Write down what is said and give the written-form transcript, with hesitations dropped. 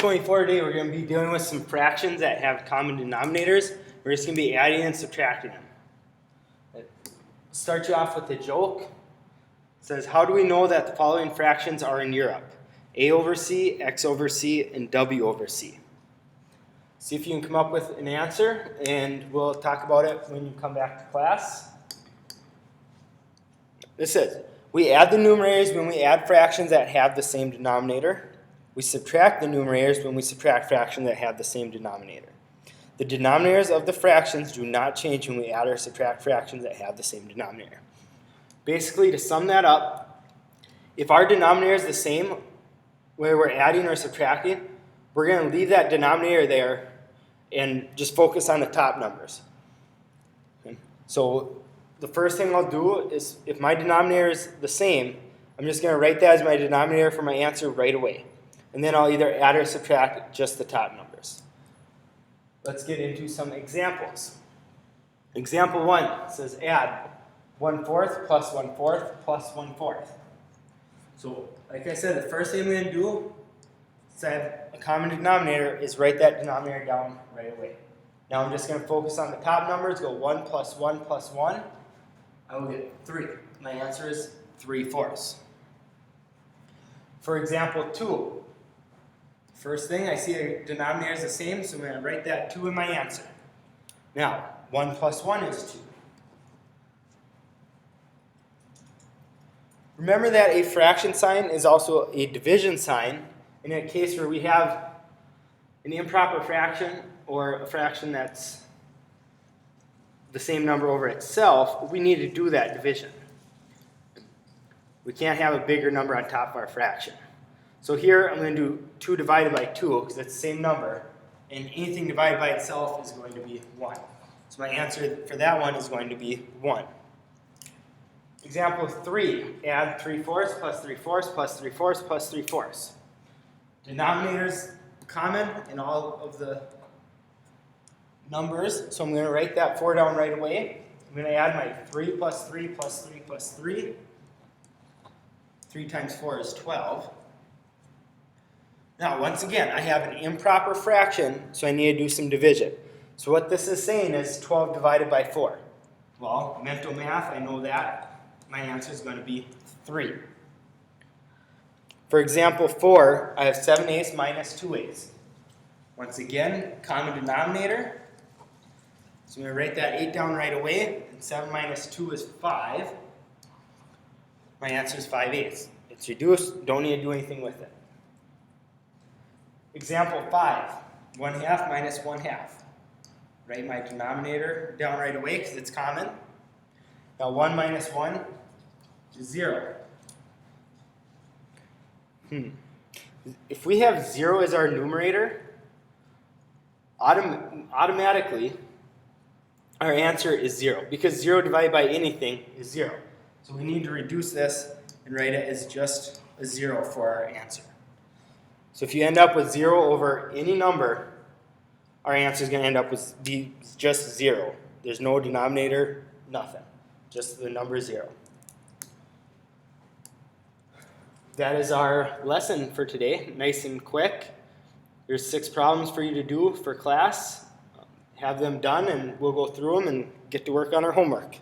24 today we're going to be dealing with some fractions that have common denominators. We're just going to be adding and subtracting them. Start you off with a joke. It says, how do we know that the following fractions are in Europe? A over C, X over C, and W over C. See if you can come up with an answer, and we'll talk about it when you come back to class. This says, we add the numerators when we add fractions that have the same denominator. We subtract the numerators when we subtract fractions that have the same denominator. The denominators of the fractions do not change when we add or subtract fractions that have the same denominator. Basically, to sum that up, if our denominator is the same where we're adding or subtracting, we're going to leave that denominator there and just focus on the top numbers. Okay? So the first thing I'll do is, if my denominator is the same, I'm just going to write that as my denominator for my answer right away. And then I'll either add or subtract just the top numbers. Let's get into some examples. Example 1 says add 1/4 plus 1/4 plus 1/4. So, like I said, the first thing I'm going to do, since I have a common denominator, is write that denominator down right away. Now I'm just going to focus on the top numbers, go 1 plus 1 plus 1. I will get 3. My answer is 3/4. For example 2, first thing, I see a denominator is the same, so I'm going to write that 2 in my answer. Now, 1 plus 1 is 2. Remember that a fraction sign is also a division sign. In a case where we have an improper fraction or a fraction that's the same number over itself, we need to do that division. We can't have a bigger number on top of our fraction. So here I'm going to do 2 divided by 2 because it's the same number, and anything divided by itself is going to be 1. So my answer for that one is going to be 1. Example 3, add 3/4 plus 3/4 plus 3/4 plus 3/4. Denominators common in all of the numbers, so I'm going to write that 4 down right away. I'm going to add my 3 plus 3 plus 3 plus 3. 3 times 4 is 12. Now, once again, I have an improper fraction, so I need to do some division. So what this is saying is 12 divided by 4. Well, mental math, I know that. My answer is going to be 3. For example 4, I have 7/8 minus 2/8. Once again, common denominator. So I'm going to write that 8 down right away. And 7 minus 2 is 5. My answer is 5/8. It's reduced, don't need to do anything with it. Example 5, 1/2 minus 1/2. Write my denominator down right away because it's common. Now 1 minus 1 is 0. If we have 0 as our numerator, automatically our answer is 0 because 0 divided by anything is 0. So we need to reduce this and write it as just a 0 for our answer. So if you end up with 0 over any number, our answer is going to end up with just 0. There's no denominator, nothing. Just the number 0. That is our lesson for today. Nice and quick. There's 6 problems for you to do for class. Have them done and we'll go through them and get to work on our homework.